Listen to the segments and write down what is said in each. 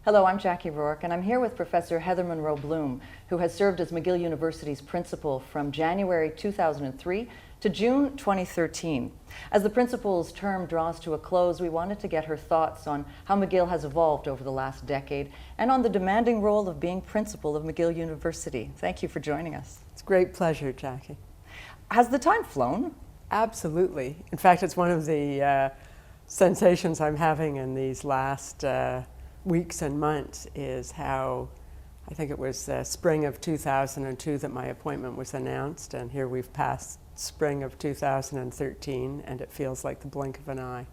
Hello, I'm Jackie Rourke, and I'm here with Professor Heather Munroe-Blum, who has served as McGill University's principal from January 2003 to June 2013. As the principal's term draws to a close, we wanted to get her thoughts on how McGill has evolved over the last decade and on the demanding role of being principal of McGill University. Thank you for joining us. It's a great pleasure, Jackie. Has the time flown? Absolutely. In fact, it's one of the sensations I'm having in these last weeks and months is how, I think it was spring of 2002 that my appointment was announced, and here we've passed spring of 2013, and it feels like the blink of an eye.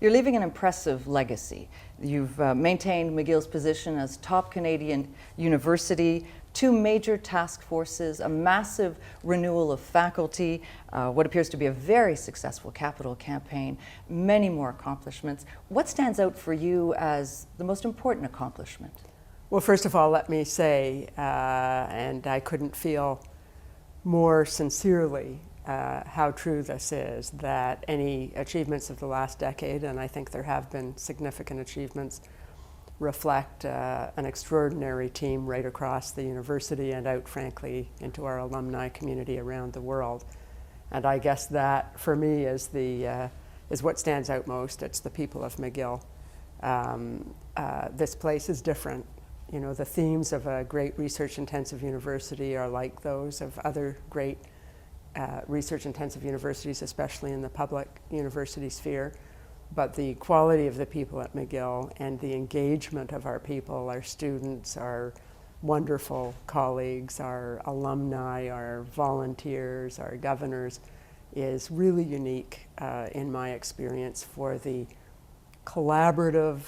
You're leaving an impressive legacy. You've maintained McGill's position as top Canadian university, 2 major task forces, a massive renewal of faculty, what appears to be a very successful capital campaign, many more accomplishments. What stands out for you as the most important accomplishment? Well, first of all, let me say, and I couldn't feel more sincerely how true this is, that any achievements of the last decade, and I think there have been significant achievements, reflect an extraordinary team right across the university and out, frankly, into our alumni community around the world. And I guess that, for me, is what stands out most. It's the people of McGill. This place is different. You know, the themes of a great research-intensive university are like those of other great research-intensive universities, especially in the public university sphere. But the quality of the people at McGill and the engagement of our people, our students, our wonderful colleagues, our alumni, our volunteers, our governors, is really unique in my experience for the collaborative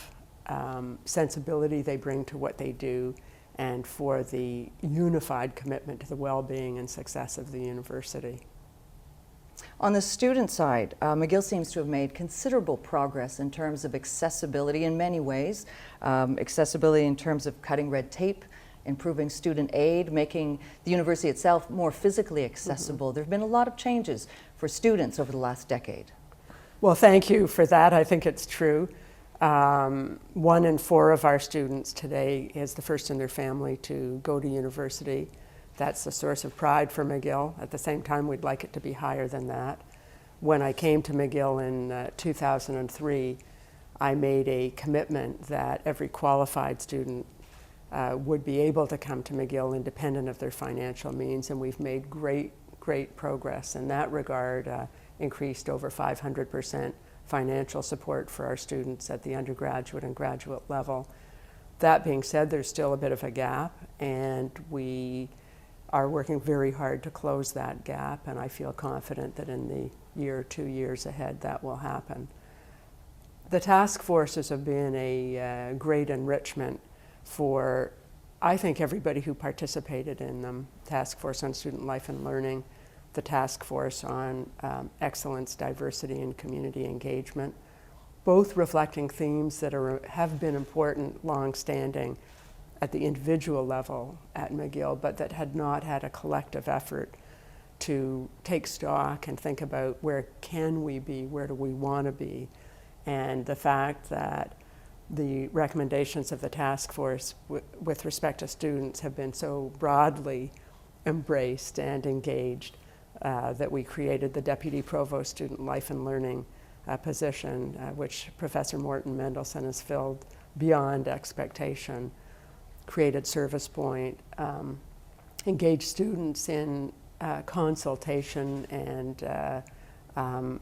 sensibility they bring to what they do, and for the unified commitment to the well-being and success of the university. On the student side, McGill seems to have made considerable progress in terms of accessibility in many ways. Accessibility in terms of cutting red tape, improving student aid, making the university itself more physically accessible. There have been a lot of changes for students over the last decade. Well, thank you for that. I think it's true. 1 in 4 of our students today is the first in their family to go to university. That's a source of pride for McGill. At the same time, we'd like it to be higher than that. When I came to McGill in 2003, I made a commitment that every qualified student would be able to come to McGill independent of their financial means, and we've made great progress in that regard, increased over 500% financial support for our students at the undergraduate and graduate level. That being said, there's still a bit of a gap, and we are working very hard to close that gap, and I feel confident that in the year or 2 years ahead that will happen. The task forces have been a great enrichment for, I think, everybody who participated in them. Task Force on Student Life and Learning, the Task Force on Excellence, Diversity, and Community Engagement, both reflecting themes that have been important, long-standing, at the individual level at McGill, but that had not had a collective effort to take stock and think about where can we be, where do we want to be. And the fact that the recommendations of the task force with respect to students have been so broadly embraced and engaged that we created the Deputy Provost Student Life and Learning position, which Professor Morton Mendelson has filled beyond expectation, created Service Point, engaged students in consultation and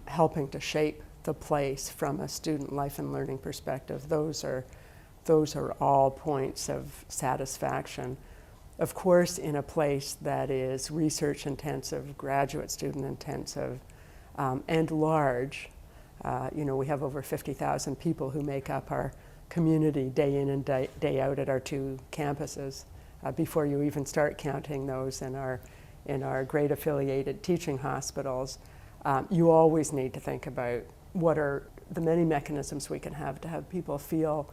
helping to shape the place from a student life and learning perspective. Those are all points of satisfaction. Of course, in a place that is research intensive, graduate student intensive, and large, we have over 50,000 people who make up our community day in and day out at our 2 campuses, before you even start counting those in our great affiliated teaching hospitals. You always need to think about what are the many mechanisms we can have to have people feel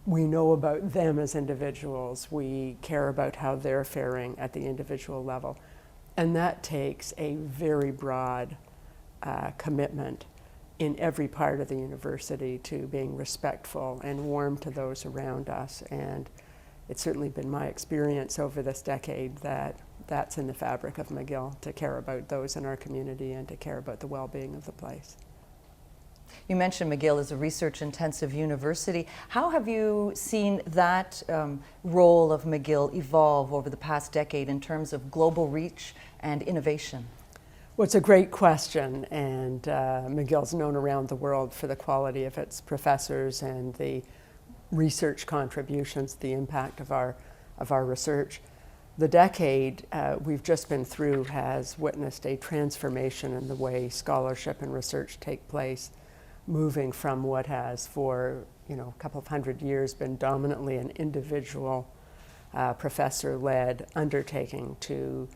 we know about them as individuals, we care about how they're faring at the individual level. And that takes a very broad commitment in every part of the university to being respectful and warm to those around us. And it's certainly been my experience over this decade that that's in the fabric of McGill, to care about those in our community and to care about the well-being of the place. You mentioned McGill is a research-intensive university. How have you seen that role of McGill evolve over the past decade in terms of global reach and innovation? Well, it's a great question, and McGill's known around the world for the quality of its professors and the research contributions, the impact of our research. The decade we've just been through has witnessed a transformation in the way scholarship and research take place, moving from what has for a couple of hundred years been dominantly an individual professor-led undertaking to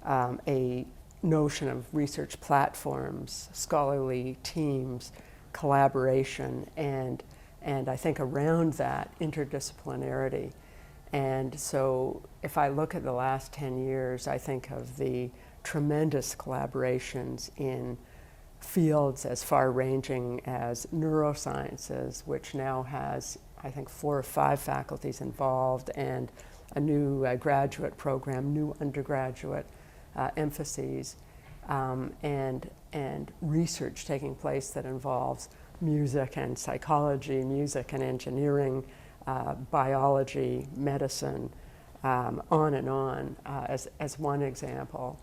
a notion of research platforms, scholarly teams, collaboration, and I think around that, interdisciplinarity. And so if I look at the last 10 years, I think of the tremendous collaborations in fields as far-ranging as neurosciences, which now has, I think, 4 or 5 faculties involved, and a new graduate program, new undergraduate emphases, and research taking place that involves music and psychology, music and engineering, biology, medicine, on and on, as one example,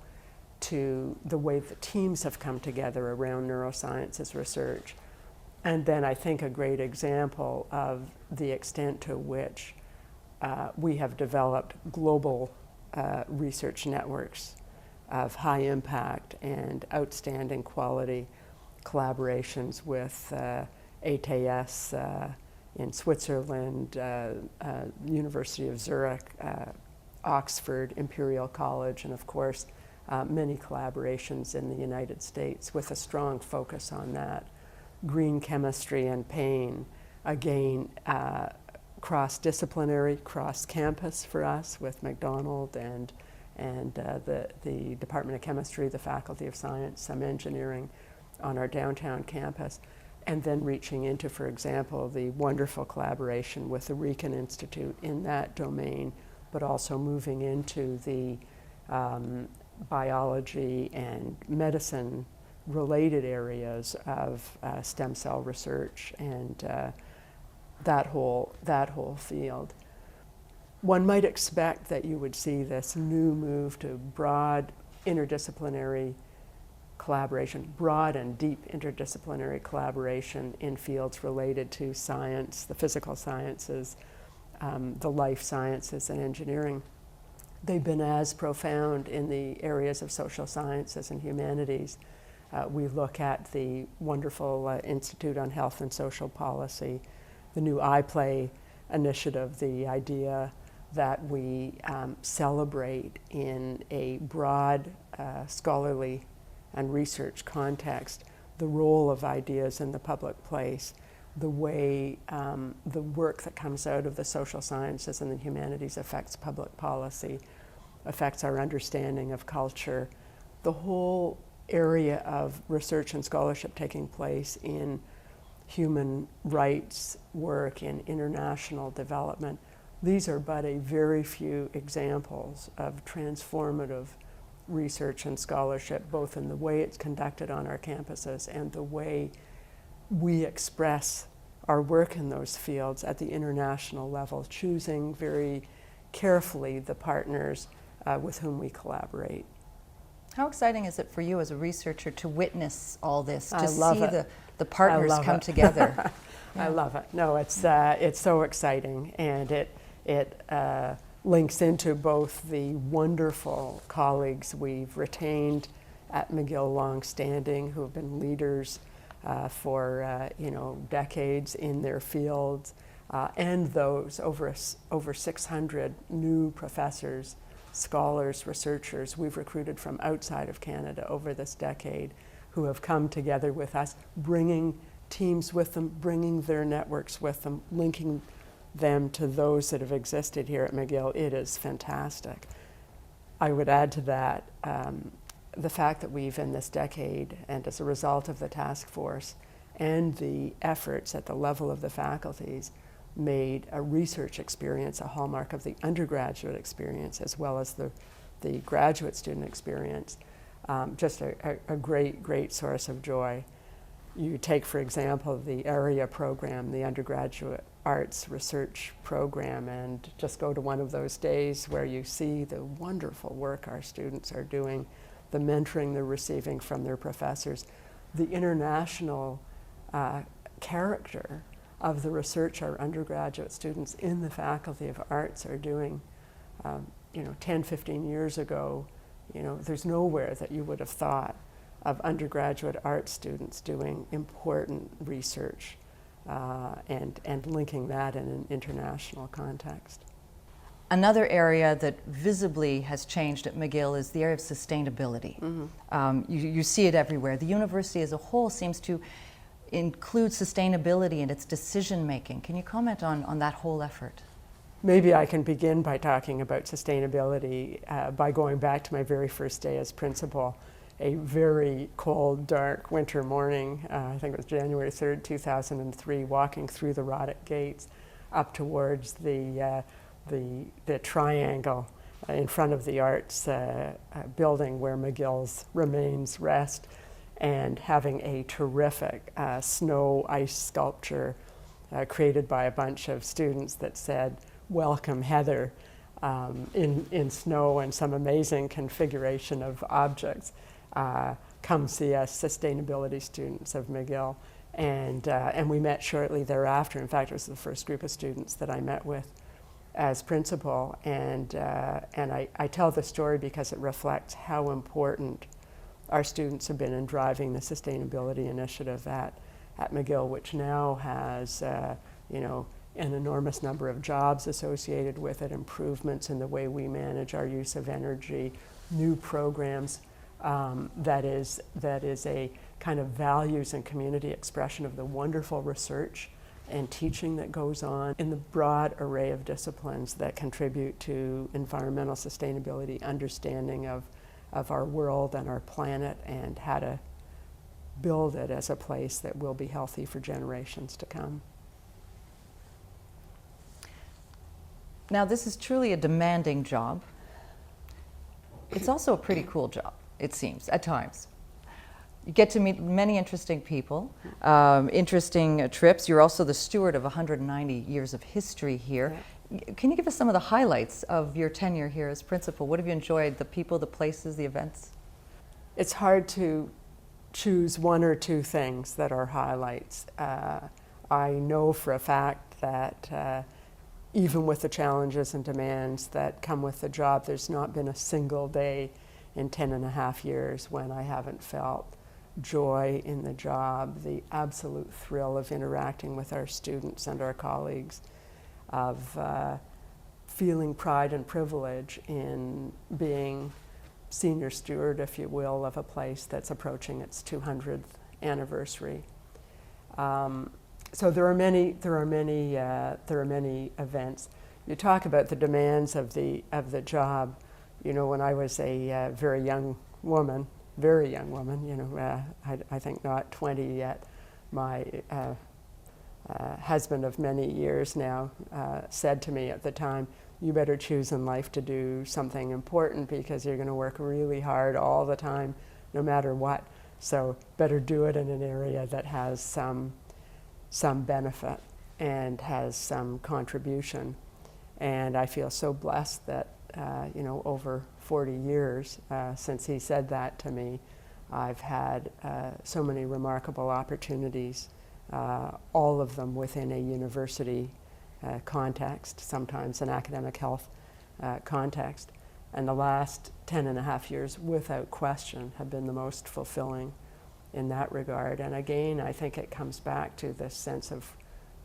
to the way the teams have come together around neurosciences research. And then I think a great example of the extent to which we have developed global research networks of high impact and outstanding quality collaborations with ATS in Switzerland, University of Zurich, Oxford, Imperial College, and of course many collaborations in the United States with a strong focus on that. Green chemistry and pain, again, cross-disciplinary, cross-campus for us with McDonald and the Department of Chemistry, the Faculty of Science, some engineering on our downtown campus, and then reaching into, for example, the wonderful collaboration with the Riken Institute in that domain, but also moving into the biology and medicine related areas of stem cell research and that whole field. One might expect that you would see this new move to broad interdisciplinary collaboration, broad and deep interdisciplinary collaboration in fields related to science, the physical sciences, the life sciences, and engineering. They've been as profound in the areas of social sciences and humanities. We look at the wonderful Institute on Health and Social Policy, the new iPlay initiative, the idea that we celebrate in a broad scholarly and research context the role of ideas in the public place, the way the work that comes out of the social sciences and the humanities affects public policy, affects our understanding of culture, the whole area of research and scholarship taking place in human rights work, in international development. These are but a very few examples of transformative research and scholarship, both in the way it's conducted on our campuses and the way we express our work in those fields at the international level, choosing very carefully the partners with whom we collaborate. How exciting is it for you as a researcher to witness all this, to see the partners come together? Yeah. I love it. No, it's so exciting, and it links into both the wonderful colleagues we've retained at McGill long-standing, who have been leaders for decades in their fields, and those over 600 new professors, scholars, researchers we've recruited from outside of Canada over this decade, who have come together with us, bringing teams with them, bringing their networks with them, linking them to those that have existed here at McGill. It is fantastic. I would add to that the fact that we've in this decade, and as a result of the task force, and the efforts at the level of the faculties made a research experience a hallmark of the undergraduate experience as well as the graduate student experience. Just a great source of joy. You take, for example, the area program, the undergraduate arts research program, and just go to one of those days where you see the wonderful work our students are doing, the mentoring they're receiving from their professors, the international character of the research our undergraduate students in the Faculty of Arts are doing. 10, 15 years ago, there's nowhere that you would have thought of undergraduate art students doing important research and linking that in an international context. Another area that visibly has changed at McGill is the area of sustainability. Mm-hmm. You see it everywhere. The university as a whole seems to include sustainability in its decision making. Can you comment on that whole effort? Maybe I can begin by talking about sustainability by going back to my very first day as principal. A very cold, dark winter morning, I think it was January 3rd, 2003, walking through the Roddick Gates up towards the triangle in front of the arts building where McGill's remains rest, and having a terrific snow ice sculpture created by a bunch of students that said, "Welcome, Heather," in snow and some amazing configuration of objects. Come see us, sustainability students of McGill. And we met shortly thereafter. In fact, it was the first group of students that I met with as principal. And I tell the story because it reflects how important our students have been in driving the sustainability initiative at McGill, which now has an enormous number of jobs associated with it, improvements in the way we manage our use of energy, new programs. That is a kind of values and community expression of the wonderful research and teaching that goes on in the broad array of disciplines that contribute to environmental sustainability, understanding of our world and our planet, and how to build it as a place that will be healthy for generations to come. Now, this is truly a demanding job. It's also a pretty cool job, it seems, at times. You get to meet many interesting people, interesting trips. You're also the steward of 190 years of history here. Yeah. Can you give us some of the highlights of your tenure here as principal? What have you enjoyed, the people, the places, the events? It's hard to choose one or two things that are highlights. I know for a fact that even with the challenges and demands that come with the job, there's not been a single day in 10 and a half years when I haven't felt joy in the job, the absolute thrill of interacting with our students and our colleagues, of feeling pride and privilege in being senior steward, if you will, of a place that's approaching its 200th anniversary. So there are many events. You talk about the demands of the job. When I was a very young woman, I think not 20 yet, my husband of many years now said to me at the time, "You better choose in life to do something important because you're going to work really hard all the time, no matter what. So better do it in an area that has some benefit and has some contribution." And I feel so blessed that over 40 years since he said that to me, I've had so many remarkable opportunities, all of them within a university context, sometimes an academic health context. And the last 10 and a half years, without question, have been the most fulfilling in that regard. And again, I think it comes back to this sense of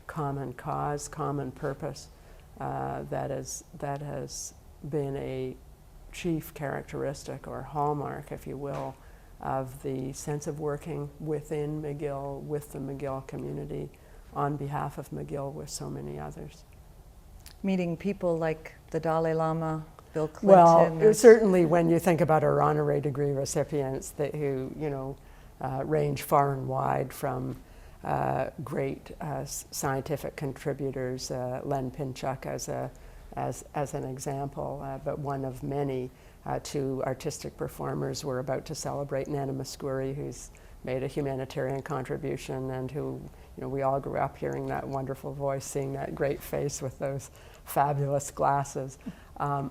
common cause, common purpose, that has been a chief characteristic or hallmark, if you will, of the sense of working within McGill, with the McGill community, on behalf of McGill with so many others. Meeting people like the Dalai Lama, Bill Clinton. Well, certainly when you think about our honorary degree recipients who range far and wide from great scientific contributors, Len Pinchuk as an example, but one of many. Two artistic performers. We're about to celebrate Nana Muscuri, who's made a humanitarian contribution and who, we all grew up hearing that wonderful voice, seeing that great face with those fabulous glasses,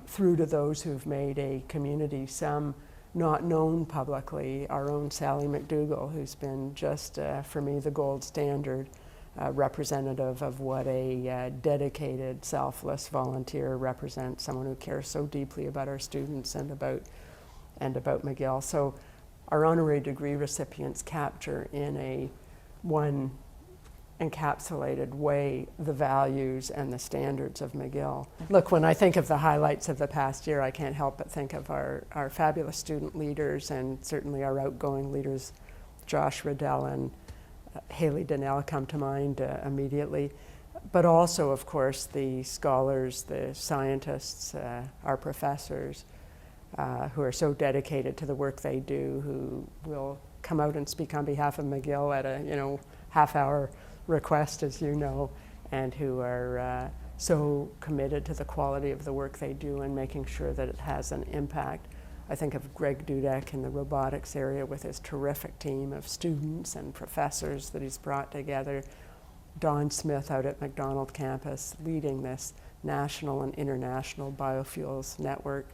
through to those who've made a community, some not known publicly. Our own Sally McDougall, who's been just, for me, the gold standard representative of what a dedicated, selfless volunteer represents, someone who cares so deeply about our students and about McGill. So our honorary degree recipients capture in one encapsulated way the values and the standards of McGill. Look, when I think of the highlights of the past year, I can't help but think of our fabulous student leaders, and certainly our outgoing leaders, Josh Riddell and Haley Donnell come to mind immediately, but also, of course, the scholars, the scientists, our professors, who are so dedicated to the work they do, who will come out and speak on behalf of McGill at a half-hour request, as you know, and who are so committed to the quality of the work they do and making sure that it has an impact. I think of Greg Dudek in the robotics area with his terrific team of students and professors that he's brought together. Don Smith out at McDonald campus leading this national and international biofuels network.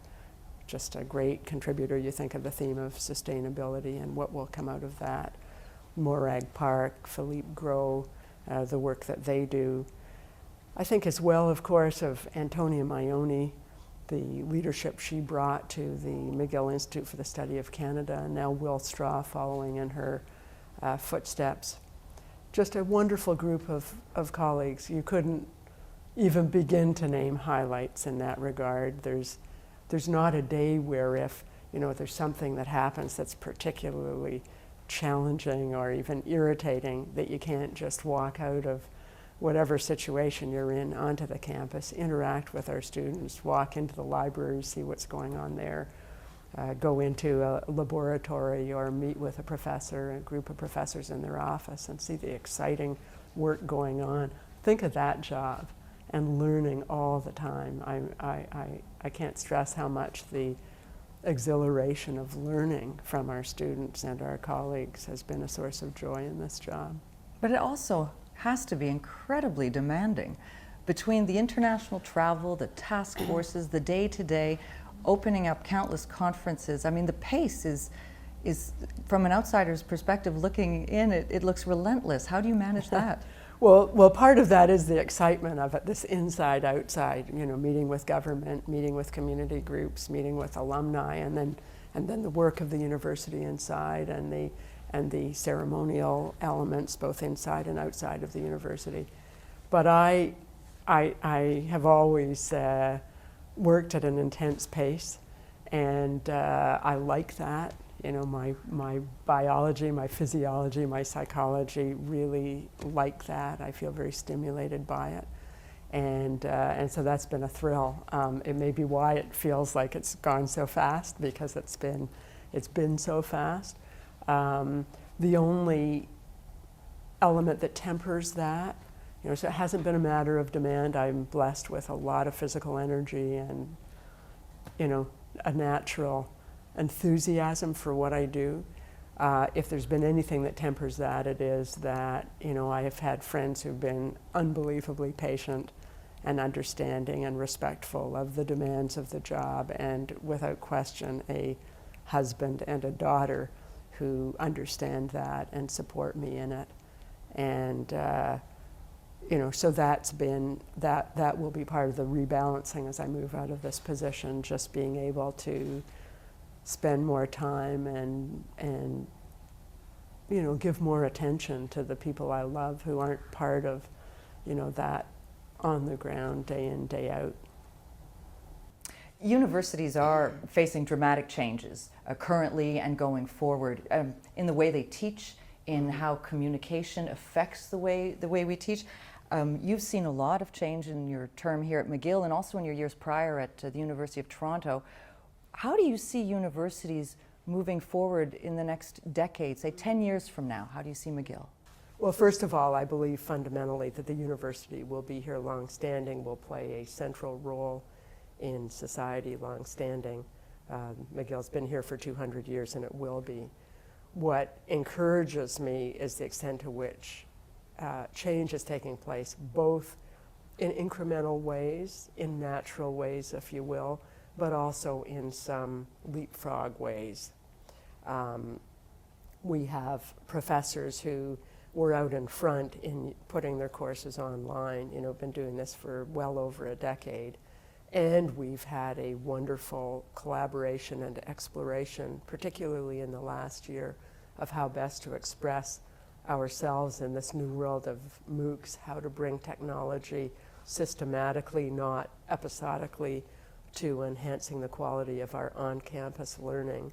Just a great contributor. You think of the theme of sustainability and what will come out of that. Morag Park, Philippe Gros, the work that they do. I think as well, of course, of Antonia Maioni, the leadership she brought to the McGill Institute for the Study of Canada, and now Will Straw following in her footsteps. Just a wonderful group of colleagues. You couldn't even begin to name highlights in that regard. There's not a day where if there's something that happens that's particularly challenging or even irritating that you can't just walk out of whatever situation you're in onto the campus, interact with our students, walk into the library, see what's going on there, go into a laboratory or meet with a professor, a group of professors in their office and see the exciting work going on. Think of that job and learning all the time. I can't stress how much the exhilaration of learning from our students and our colleagues has been a source of joy in this job. But it also has to be incredibly demanding. Between the international travel, the task forces, the day-to-day, opening up countless conferences, I mean, the pace is from an outsider's perspective looking in, it looks relentless. How do you manage that? Well, part of that is the excitement of it, this inside-outside, meeting with government, meeting with community groups, meeting with alumni, and then the work of the university inside and the ceremonial elements both inside and outside of the university. But I have always worked at an intense pace, and I like that. My biology, my physiology, my psychology really like that. I feel very stimulated by it. And so that's been a thrill. It may be why it feels like it's gone so fast, because it's been so fast. The only element that tempers that, so it hasn't been a matter of demand. I'm blessed with a lot of physical energy and, a natural enthusiasm for what I do. If there's been anything that tempers that, it is that, I have had friends who've been unbelievably patient and understanding and respectful of the demands of the job, and without question, a husband and a daughter who understand that and support me in it. And, so that's been, that will be part of the rebalancing as I move out of this position, just being able to spend more time and give more attention to the people I love who aren't part of, that on the ground day in, day out. Universities are facing dramatic changes currently and going forward in the way they teach, in how communication affects the way we teach. You've seen a lot of change in your term here at McGill and also in your years prior at the University of Toronto. How do you see universities moving forward in the next decade, say 10 years from now? How do you see McGill? Well, first of all, I believe fundamentally that the university will be here long-standing, will play a central role in society long-standing. McGill's been here for 200 years and it will be. What encourages me is the extent to which change is taking place, both in incremental ways, in natural ways, if you will, but also in some leapfrog ways. We have professors who were out in front in putting their courses online, been doing this for well over a decade. And we've had a wonderful collaboration and exploration, particularly in the last year, of how best to express ourselves in this new world of MOOCs, how to bring technology systematically, not episodically, to enhancing the quality of our on-campus learning.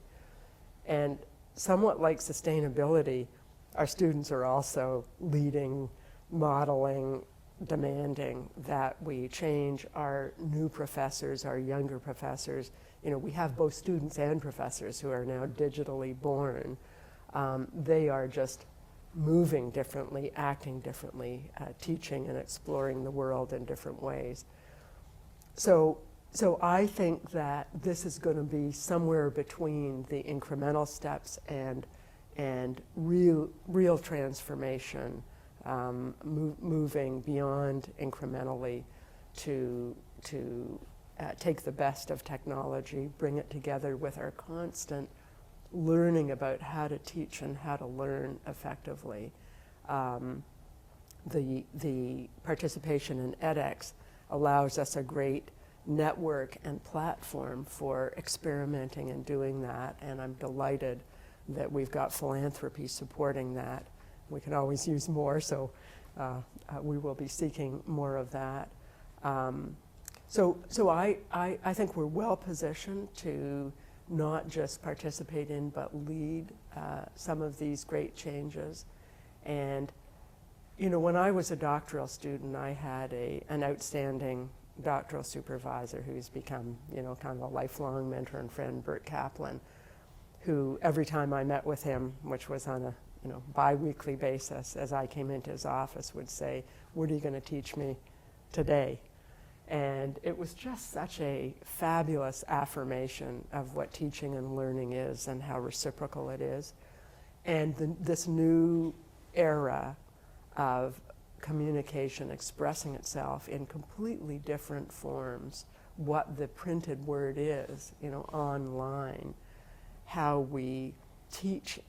And somewhat like sustainability, our students are also leading, modeling, demanding that we change. Our new professors, our younger professors, we have both students and professors who are now digitally born. They are just moving differently, acting differently, teaching and exploring the world in different ways. So I think that this is going to be somewhere between the incremental steps and real transformation, moving beyond incrementally to take the best of technology, bring it together with our constant learning about how to teach and how to learn effectively. The participation in edX allows us a great network and platform for experimenting and doing that, and I'm delighted that we've got philanthropy supporting that. We can always use more, so we will be seeking more of that. So I think we're well positioned to not just participate in, but lead some of these great changes. And when I was a doctoral student, I had an outstanding doctoral supervisor who's become kind of a lifelong mentor and friend, Bert Kaplan, who every time I met with him, which was on a bi-weekly basis, as I came into his office, would say, "What are you going to teach me today?" And it was just such a fabulous affirmation of what teaching and learning is and how reciprocal it is. And this new era of communication expressing itself in completely different forms, what the printed word is, online, how we teach,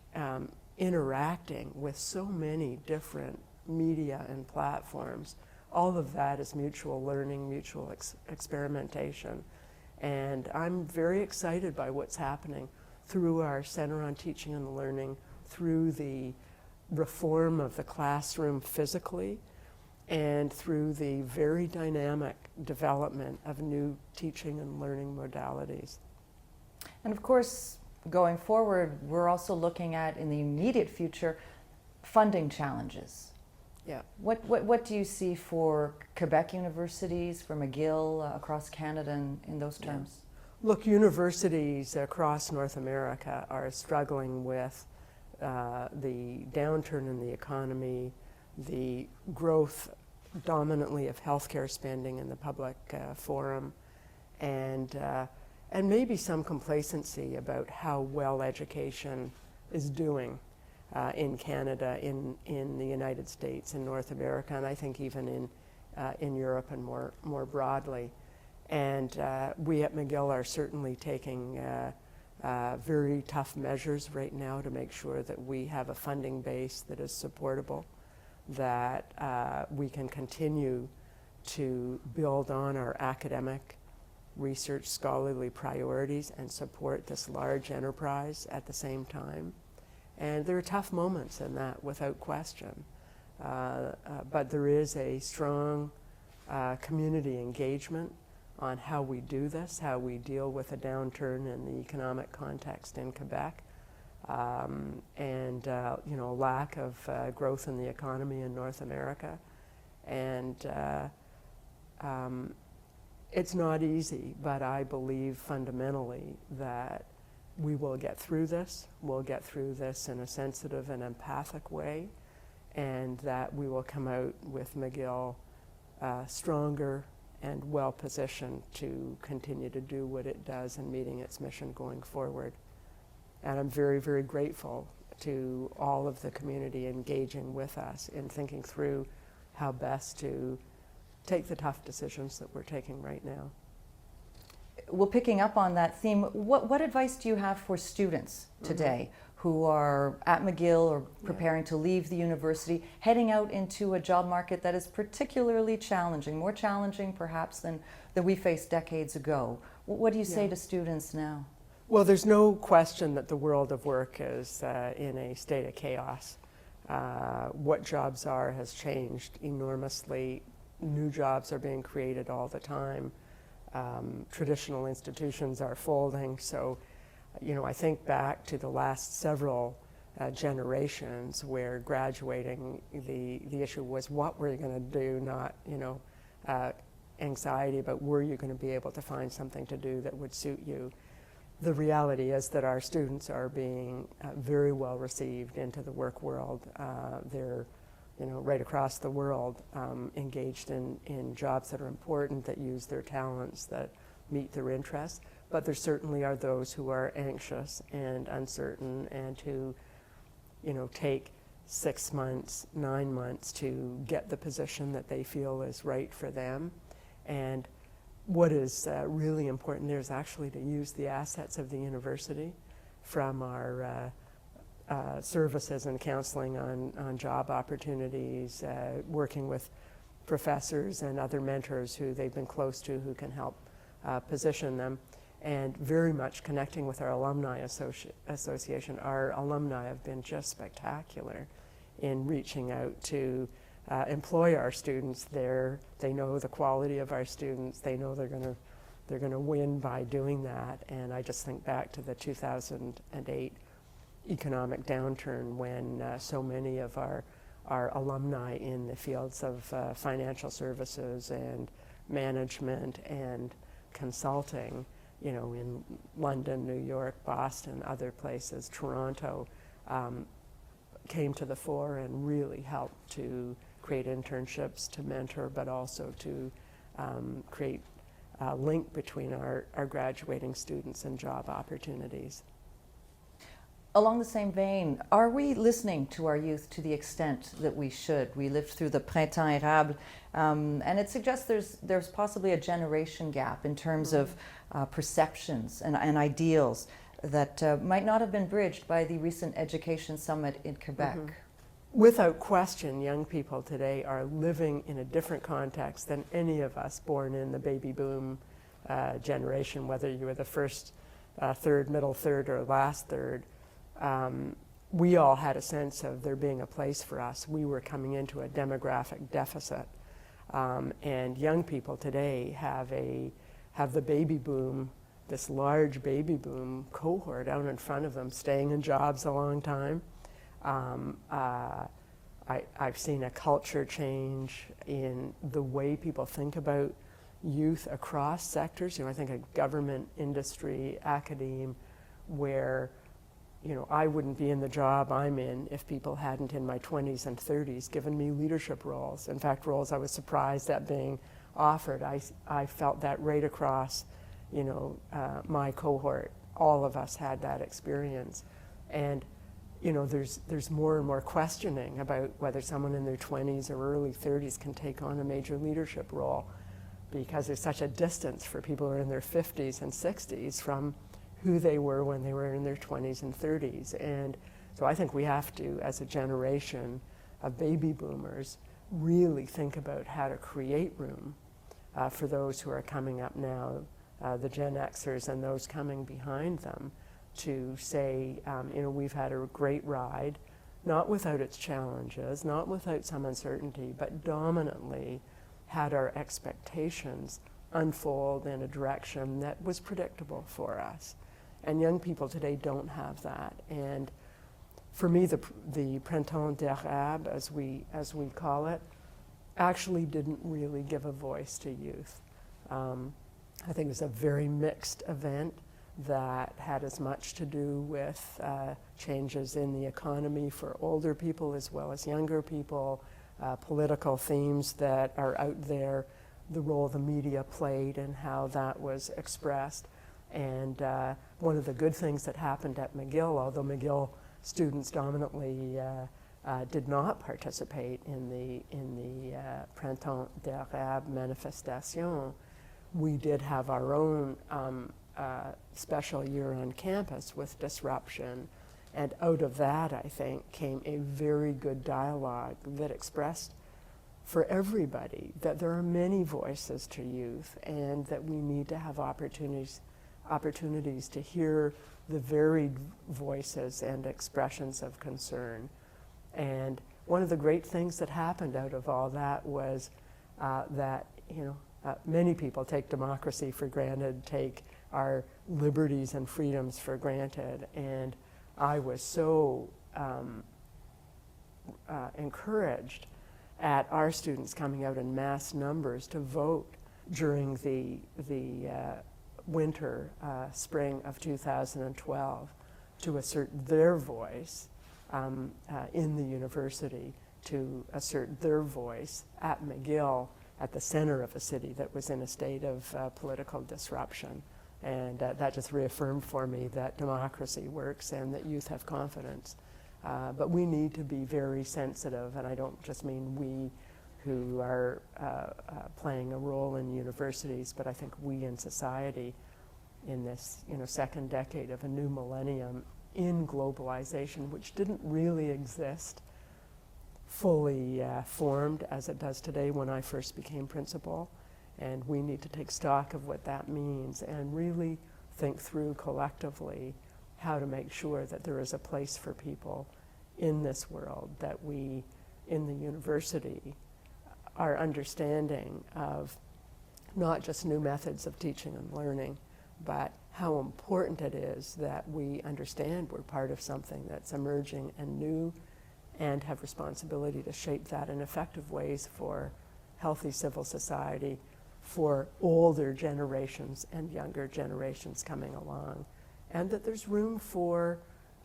interacting with so many different media and platforms. All of that is mutual learning, mutual experimentation. And I'm very excited by what's happening through our Center on Teaching and Learning, through the reform of the classroom physically, and through the very dynamic development of new teaching and learning modalities. And of course, going forward, we're also looking at, in the immediate future, funding challenges. Yeah. What do you see for Quebec universities, for McGill across Canada in those terms? Yeah. Look, universities across North America are struggling with the downturn in the economy, the growth dominantly of healthcare spending in the public forum, and maybe some complacency about how well education is doing in Canada, in the United States, in North America, and I think even in Europe and more broadly. And we at McGill are certainly taking very tough measures right now to make sure that we have a funding base that is supportable, that we can continue to build on our academic research scholarly priorities and support this large enterprise at the same time. And there are tough moments in that, without question. But there is a strong community engagement on how we do this, how we deal with a downturn in the economic context in Quebec, and a lack of growth in the economy in North America. And it's not easy, but I believe fundamentally that we will get through this. We'll get through this in a sensitive and empathic way. and that we will come out with McGill stronger and well positioned to continue to do what it does in meeting its mission going forward. And I'm very, very grateful to all of the community engaging with us in thinking through how best to take the tough decisions that we're taking right now. Well, picking up on that theme, what advice do you have for students today who are at McGill or preparing to leave the university, heading out into a job market that is particularly challenging, more challenging perhaps than we faced decades ago? What do you say to students now? Well, there's no question that the world of work is in a state of chaos. What jobs are has changed enormously. New jobs are being created all the time. Traditional institutions are folding. So, I think back to the last several generations where graduating, the issue was what were you going to do, not, anxiety about were you going to be able to find something to do that would suit you. The reality is that our students are being very well received into the work world. They're right across the world engaged in jobs that are important, that use their talents, that meet their interests. But there certainly are those who are anxious and uncertain and who, take 6 months, 9 months to get the position that they feel is right for them. And what is really important there is actually to use the assets of the university from our services and counseling on job opportunities, working with professors and other mentors who they've been close to who can help position them, and very much connecting with our alumni association. Our alumni have been just spectacular in reaching out to employ our students there. They know the quality of our students. They know they're going to win by doing that. And I just think back to the 2008 economic downturn when so many of our alumni in the fields of financial services and management and consulting, in London, New York, Boston, other places, Toronto, came to the fore and really helped to create internships, to mentor, but also to create a link between our graduating students and job opportunities. Along the same vein, are we listening to our youth to the extent that we should? We lived through the Printemps Érable, and it suggests there's possibly a generation gap in terms of perceptions and ideals that might not have been bridged by the recent Education Summit in Quebec. Without question, young people today are living in a different context than any of us born in the baby boom generation, whether you were the first third, middle third, or last third. We all had a sense of there being a place for us. We were coming into a demographic deficit. And young people today have the baby boom, this large baby boom cohort out in front of them, staying in jobs a long time. I've seen a culture change in the way people think about youth across sectors. I think of government, industry, academe, where I wouldn't be in the job I'm in if people hadn't in my 20s and 30s given me leadership roles. In fact, roles I was surprised at being offered. I felt that right across, my cohort. All of us had that experience. And, there's more and more questioning about whether someone in their 20s or early 30s can take on a major leadership role, because there's such a distance for people who are in their 50s and 60s from who they were when they were in their 20s and 30s. And so I think we have to, as a generation of baby boomers, really think about how to create room for those who are coming up now, the Gen Xers and those coming behind them, to say, we've had a great ride, not without its challenges, not without some uncertainty, but dominantly had our expectations unfold in a direction that was predictable for us. And young people today don't have that. And for me, the Printemps Érable, as we call it, actually didn't really give a voice to youth. I think it was a very mixed event. that had as much to do with changes in the economy for older people as well as younger people, political themes that are out there, the role the media played and how that was expressed. And one of the good things that happened at McGill, although McGill students dominantly did not participate in the Printemps d'Arabe manifestation, we did have our own special year on campus with disruption. And out of that, I think, came a very good dialogue that expressed for everybody that there are many voices to youth and that we need to have opportunities to hear the varied voices and expressions of concern. And one of the great things that happened out of all that was that, many people take democracy for granted, take our liberties and freedoms for granted. And I was so encouraged at our students coming out in mass numbers to vote during the winter, spring of 2012 to assert their voice in the university, to assert their voice at McGill, at the center of a city that was in a state of political disruption. And that just reaffirmed for me that democracy works and that youth have confidence. But we need to be very sensitive, and I don't just mean we who are playing a role in universities, but I think we in society in this second decade of a new millennium in globalization, which didn't really exist fully formed as it does today when I first became principal. And we need to take stock of what that means and really think through collectively how to make sure that there is a place for people in this world, that we in the university are understanding of not just new methods of teaching and learning, but how important it is that we understand we're part of something that's emerging and new and have responsibility to shape that in effective ways for healthy civil society, for older generations and younger generations coming along. And that there's room for,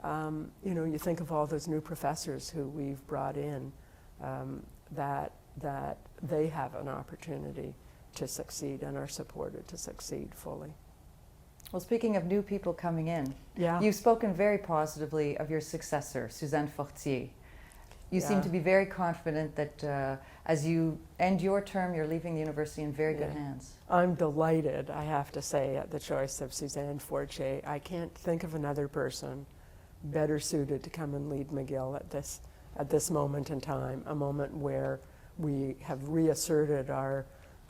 you think of all those new professors who we've brought in, that they have an opportunity to succeed and are supported to succeed fully. Well, speaking of new people coming in, Yeah. you've spoken very positively of your successor, Suzanne Fortier. You seem to be very confident that as you end your term, you're leaving the university in very good hands. I'm delighted, I have to say, at the choice of Suzanne Fortier. I can't think of another person better suited to come and lead McGill at this moment in time, a moment where we have reasserted our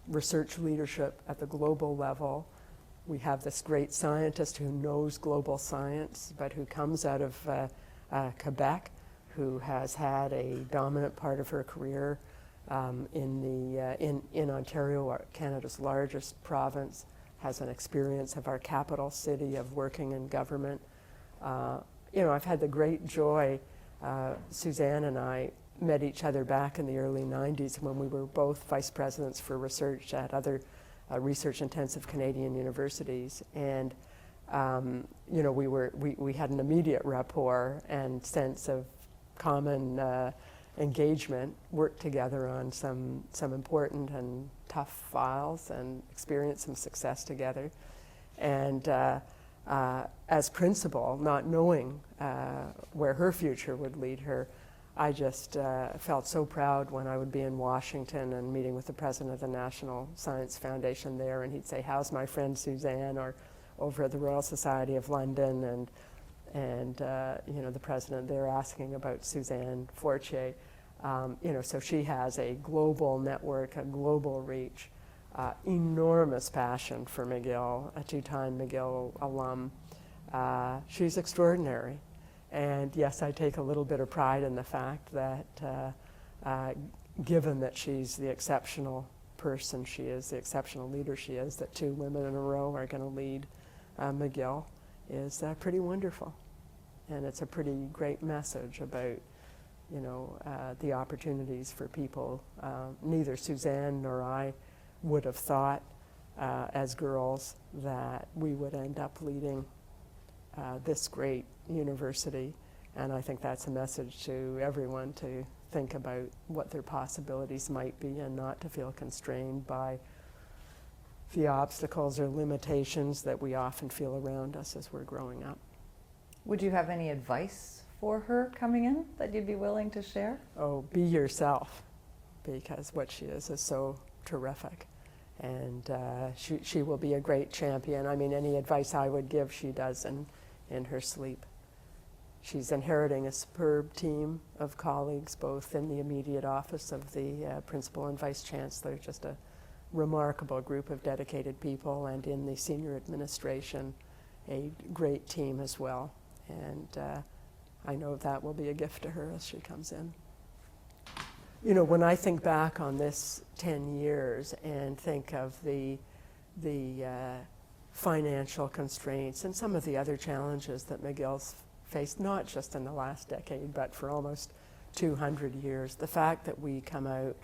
research leadership at the global level. We have this great scientist who knows global science, but who comes out of Quebec, who has had a dominant part of her career in Ontario, Canada's largest province, has an experience of our capital city, of working in government. I've had the great joy, Suzanne and I met each other back in the early 90s when we were both vice presidents for research at other research-intensive Canadian universities. And we had an immediate rapport and sense of common engagement, worked together on some important and tough files and experienced some success together. And as principal, not knowing where her future would lead her, I just felt so proud when I would be in Washington and meeting with the president of the National Science Foundation there, and he'd say, "How's my friend Suzanne?" Or over at the Royal Society of London, and the president there asking about Suzanne Fortier. So she has a global network, a global reach, enormous passion for McGill, a two-time McGill alum. She's extraordinary. And yes, I take a little bit of pride in the fact that given that she's the exceptional person she is, the exceptional leader she is, that two women in a row are going to lead McGill is pretty wonderful. And it's a pretty great message about, the opportunities for people. Neither Suzanne nor I would have thought as girls that we would end up leading this great university. And I think that's a message to everyone to think about what their possibilities might be and not to feel constrained by the obstacles or limitations that we often feel around us as we're growing up. Would you have any advice for her coming in that you'd be willing to share? Oh, be yourself, because what she is so terrific. And she will be a great champion. I mean, any advice I would give, she does in her sleep. She's inheriting a superb team of colleagues, both in the immediate office of the principal and vice chancellor, just a remarkable group of dedicated people, and in the senior administration, a great team as well. And I know that will be a gift to her as she comes in. You know, when I think back on this 10 years and think of the financial constraints and some of the other challenges that McGill's faced, not just in the last decade, but for almost 200 years, the fact that we come out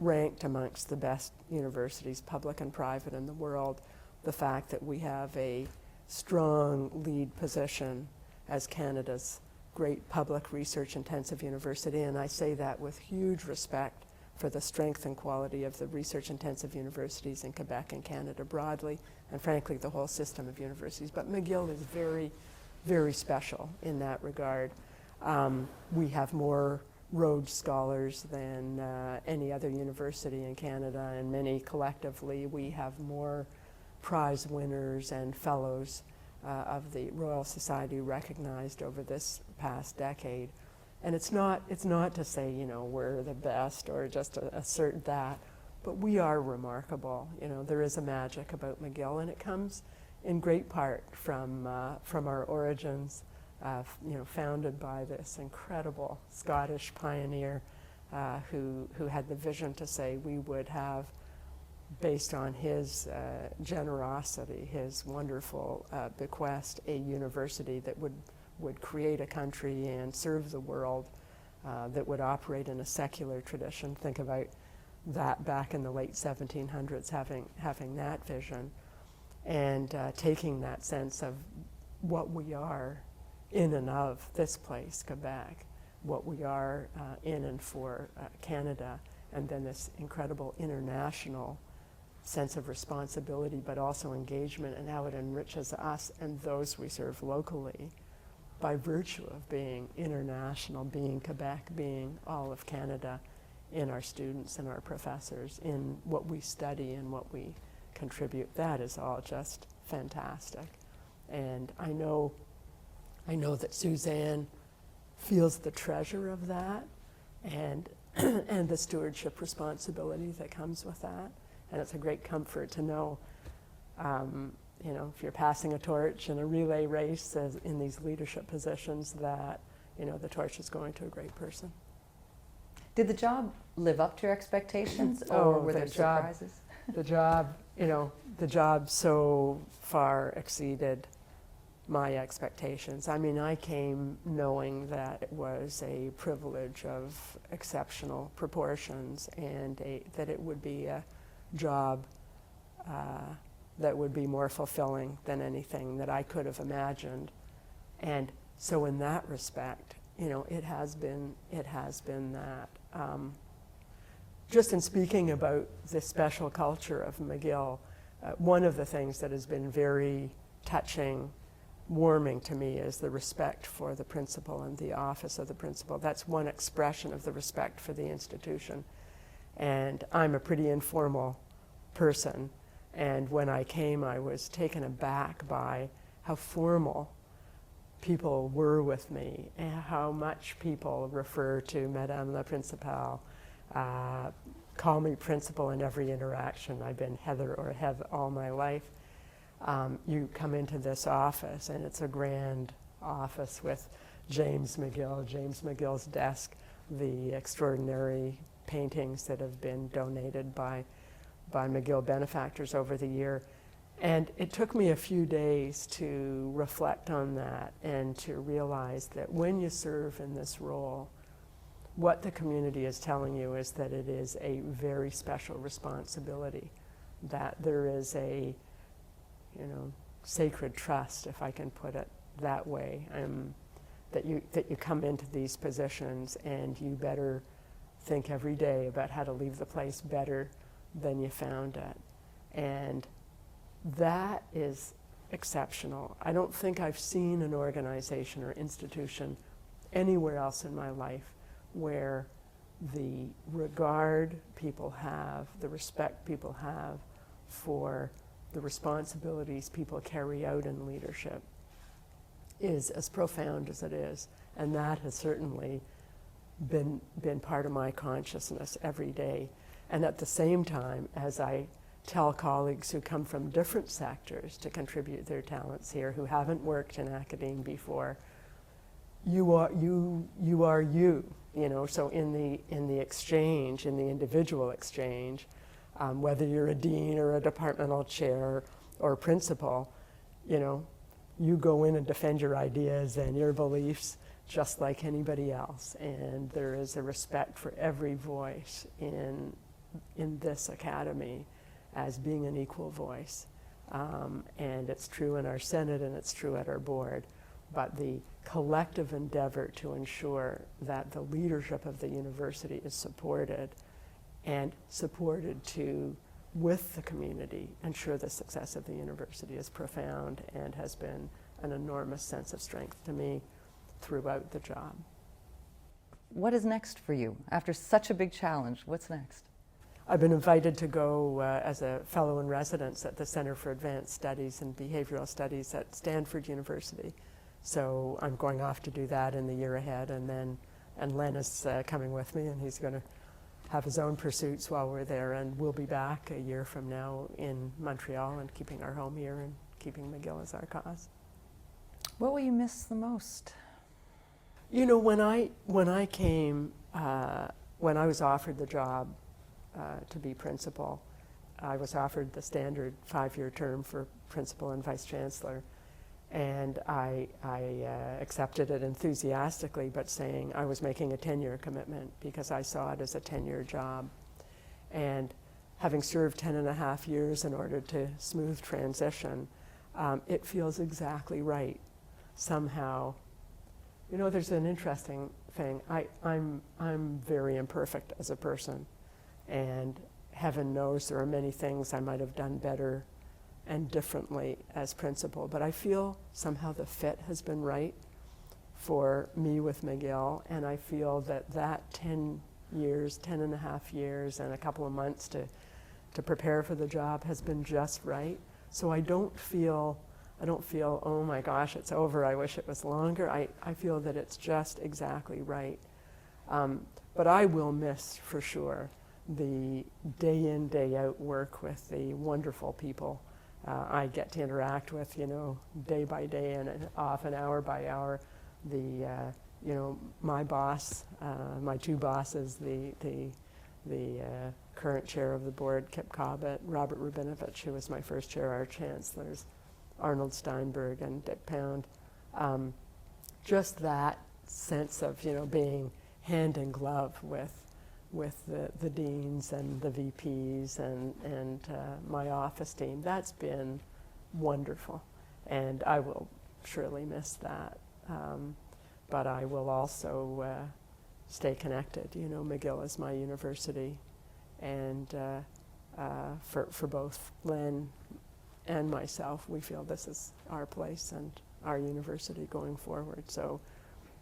ranked amongst the best universities, public and private, in the world, the fact that we have a strong lead position as Canada's great public research-intensive university, and I say that with huge respect for the strength and quality of the research-intensive universities in Quebec and Canada broadly, and frankly the whole system of universities. But McGill is very, very special in that regard. We have more Rhodes Scholars than any other university in Canada, and many collectively. We have more prize winners and fellows of the Royal Society recognized over this past decade. And it's not to say, we're the best or just assert that, but we are remarkable. There is a magic about McGill, and it comes in great part from our origins, founded by this incredible Scottish pioneer who had the vision to say we would have, based on his generosity, his wonderful bequest, a university that would create a country and serve the world, that would operate in a secular tradition. Think about that back in the late 1700s, having that vision, and taking that sense of what we are in and of this place, Quebec, what we are in and for Canada, and then this incredible international sense of responsibility, but also engagement, and how it enriches us and those we serve locally by virtue of being international, being Quebec, being all of Canada, in our students and our professors, in what we study and what we contribute. That is all just fantastic. And I know that Suzanne feels the treasure of that and and the stewardship responsibility that comes with that. And it's a great comfort to know, if you're passing a torch in a relay race in these leadership positions, that, the torch is going to a great person. Did the job live up to your expectations, or were there surprises? The job so far exceeded my expectations. I mean, I came knowing that it was a privilege of exceptional proportions, and that it would be a job that would be more fulfilling than anything that I could have imagined. And so in that respect, it has been that. Just in speaking about the special culture of McGill, one of the things that has been very touching, warming to me, is the respect for the principal and the office of the principal. That's one expression of the respect for the institution. And I'm a pretty informal person, and when I came, I was taken aback by how formal people were with me, and how much people refer to Madame la Principale, call me principal in every interaction. I've been Heather or Hev all my life. You come into this office, and it's a grand office with James McGill's desk, the extraordinary paintings that have been donated by McGill benefactors over the year. And it took me a few days to reflect on that and to realize that when you serve in this role, what the community is telling you is that it is a very special responsibility that there is a, sacred trust, if I can put it that way, that you come into these positions and you better think every day about how to leave the place better than you found it. And that is exceptional. I don't think I've seen an organization or institution anywhere else in my life where the regard people have, the respect people have for the responsibilities people carry out in leadership is as profound as it is. And that has certainly been part of my consciousness every day. And at the same time, as I tell colleagues who come from different sectors to contribute their talents here, who haven't worked in academia before, you are you. So in the exchange, in the individual exchange, whether you're a dean or a departmental chair or principal, you go in and defend your ideas and your beliefs just like anybody else. And there is a respect for every voice in this academy as being an equal voice. And it's true in our Senate and it's true at our board. But the collective endeavor to ensure that the leadership of the university is supported and supported to, with the community, ensure the success of the university is profound and has been an enormous sense of strength to me throughout the job. What is next for you? After such a big challenge, what's next? I've been invited to go as a fellow in residence at the Center for Advanced Studies and Behavioral Studies at Stanford University. So I'm going off to do that in the year ahead, and Len is coming with me, and he's going to have his own pursuits while we're there, and we'll be back a year from now in Montreal and keeping our home here and keeping McGill as our cause. What will you miss the most? When I came, when I was offered the job to be principal, I was offered the standard 5-year term for principal and vice chancellor. And I accepted it enthusiastically, but saying I was making a 10-year commitment because I saw it as a 10-year job. And having served 10 and a half years in order to smooth transition, it feels exactly right. Somehow, there's an interesting thing. I'm very imperfect as a person, and heaven knows there are many things I might have done better and differently as principal, but I feel somehow the fit has been right for me with McGill, and I feel that 10 and a half years and a couple of months to prepare for the job has been just right. So I don't feel, oh my gosh, it's over, I wish it was longer. I feel that it's just exactly right. But I will miss, for sure, the day in, day out work with the wonderful people I get to interact with, day by day and often hour by hour. My boss, my two bosses, the current chair of the board, Kip Cobbett, Robert Rubinovich, who was my first chair, our chancellors, Arnold Steinberg and Dick Pound. Just that sense of, being hand in glove with the deans and the VPs and my office team. That's been wonderful, and I will surely miss that. But I will also stay connected. McGill is my university, and for both Len and myself, we feel this is our place and our university going forward. So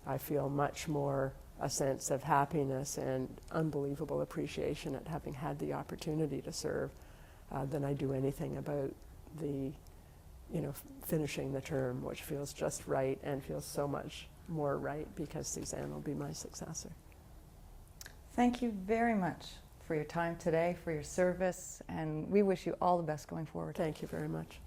I feel much more a sense of happiness and unbelievable appreciation at having had the opportunity to serve than I do anything about the, finishing the term, which feels just right and feels so much more right because Suzanne will be my successor. Thank you very much for your time today, for your service, and we wish you all the best going forward. Thank you very much.